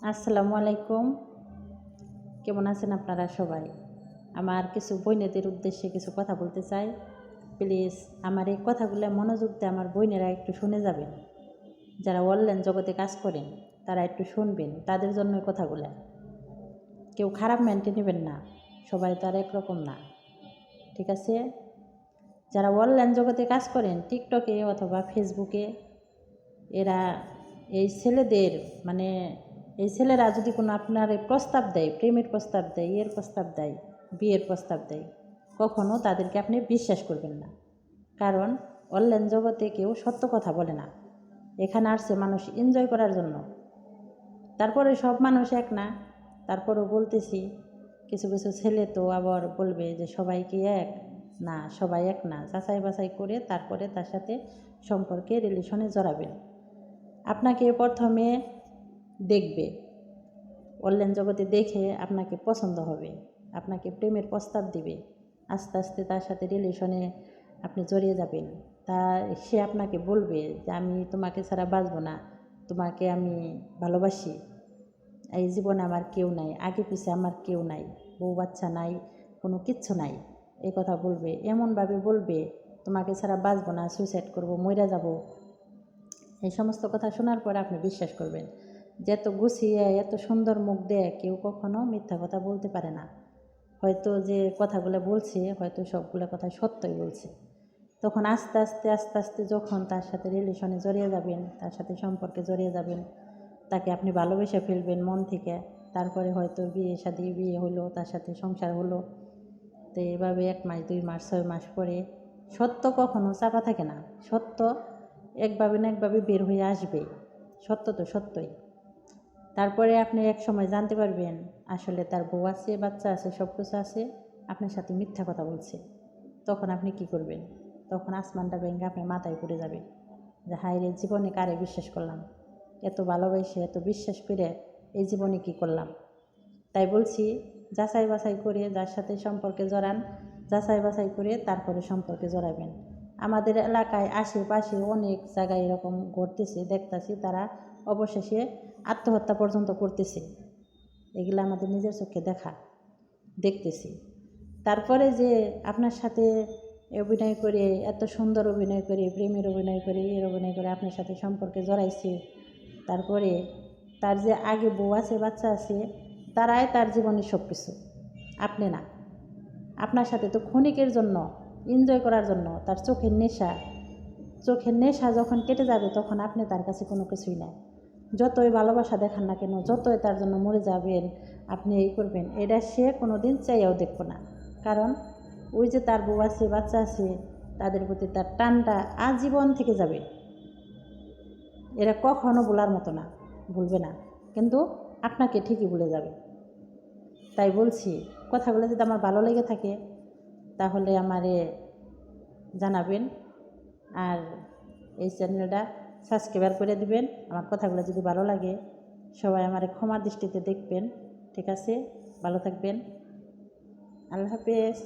আসসালামু আলাইকুম। কেমন আছেন আপনারা সবাই? আমার কিছু বোনেদের উদ্দেশ্যে কিছু কথা বলতে চাই। প্লিজ আমার এই কথাগুলো মনোযোগ দিয়ে আমার বোনেরা একটু শুনে যাবেন। যারা অনলাইন জগতে কাজ করেন তারা একটু শুনবেন, তাদের জন্য এই কথাগুলো। কেউ খারাপ মেনে নেবেন না, সবাই তো আর একরকম না, ঠিক আছে? যারা অনলাইন জগতে কাজ করেন টিকটকে অথবা ফেসবুকে, এরা এই ছেলেদের মানে এই ছেলেরা যদি কোনো আপনার প্রস্তাব দেয়, প্রেমের প্রস্তাব দেয়, এর প্রস্তাব দেয়, বিয়ের প্রস্তাব দেয়, কখনও তাদেরকে আপনি বিশ্বাস করবেন না। কারণ অনলাইন জগতে কেউ সত্য কথা বলে না। এখানে আসছে মানুষ এনজয় করার জন্য। তারপরে সব মানুষ এক না, তারপরেও বলতেছি কিছু কিছু ছেলে তো আবার বলবে যে সবাই কি এক না, সবাই এক না। যাচাই বাছাই করে তারপরে তার সাথে সম্পর্কে রিলেশনে জড়াবেন। আপনাকে প্রথমে দেখবে, অনলাইন জগতে দেখে আপনাকে পছন্দ হবে, আপনাকে প্রেমের প্রস্তাব দিবে, আস্তে আস্তে তার সাথে রিলেশনে আপনি জড়িয়ে যাবেন। তা সে আপনাকে বলবে যে আমি তোমাকে ছাড়া বাঁচব না, তোমাকে আমি ভালোবাসি, এই জীবনে আমার কেউ নাই, আগে পিছে আমার কেউ নাই, বউ বাচ্চা নাই, কোনো কিচ্ছু নাই, এই কথা বলবে। এমনভাবে বলবে তোমাকে ছাড়া বাঁচব না, সুইসাইড করব, মরে যাব। এই সমস্ত কথা শোনার পর আপনি বিশ্বাস করবেন যে এত গুছিয়ে এত সুন্দর মুখ দেয় কেউ কখনো মিথ্যা কথা বলতে পারে না। হয়তো যে কথাগুলো বলছে হয়তো সবগুলো কথা সত্যই বলছে। তখন আস্তে আস্তে আস্তে আস্তে যখন তার সাথে রিলেশনে জড়িয়ে যাবেন, তার সাথে সম্পর্কে জড়িয়ে যাবেন, তাকে আপনি ভালোবেসে ফেলবেন মন থেকে। তারপরে হয়তো বিয়ে হলো, তার সাথে সংসার হলো। তো এভাবে 1 মাস 2 মাস 6 মাস পরে সত্য কখনো চাপা থাকে না। সত্য একভাবে না একভাবে বের হয়ে আসবে। সত্য তো সত্যই। তারপরে আপনি এক সময় জানতে পারবেন আসলে তার বউ আছে, বাচ্চা আছে, সব কিছু আছে, আপনার সাথে মিথ্যা কথা বলছে। তখন আপনি কি করবেন? তখন আসমানটা ভেঙে আপনার মাথায় পড়ে যাবে যে হায় রে, জীবনে কারে বিশ্বাস করলাম, এত ভালোবেসে এত বিশ্বাস করে এই জীবনে কি করলাম। তাই বলছি, যাচাই বাছাই করে যার সাথে সম্পর্কে জড়ান, যাচাই বাছাই করে তারপরে সম্পর্কে জড়াবেন। আমাদের এলাকায় আশেপাশে অনেক জায়গায় এরকম ঘটতেছে, দেখতেছি তারা অবশেষে আত্মহত্যা পর্যন্ত করতেছে। এগুলো আমাদের নিজের চোখে দেখতেছি। তারপরে যে আপনার সাথে অভিনয় করে, এত সুন্দর অভিনয় করে, প্রেমের অভিনয় করে, এর অভিনয় করে আপনার সাথে সম্পর্কে জড়াইছে, তারপরে তার যে আগে বউ আছে, বাচ্চা আছে, তারাই তার জীবনের সব কিছু, আপনি না। আপনার সাথে তো ক্ষণিকের জন্য এনজয় করার জন্য, তার চোখের নেশা যখন কেটে যাবে তখন আপনি তার কাছে কোনো কিছুই নাই। যতই ভালোবাসা দেখান না কেন, যতই তার জন্য মরে যাবেন, আপনি এই করবেন, এটা সে কোনো দিন চাইয়াও দেখবো না। কারণ ওই যে তার বউ আছে, বাচ্চা আছে, তাদের প্রতি তার টানটা আজীবন থেকে যাবে। এরা কখনো ভোলার মতো না, ভুলবে না, কিন্তু আপনাকে ঠিকই ভুলে যাবে। তাই বলছি, কথাগুলো যদি আমার ভালো লেগে থাকে তাহলে আমারে জানাবেন, আর এই চ্যানেলটা সাবস্ক্রাইব করে দিবেন। আমার কথাগুলো যদি ভালো লাগে সবাই আমারে ক্ষমার দৃষ্টিতে দেখবেন, ঠিক আছে? ভালো থাকবেন, আল্লাহ হাফেজ।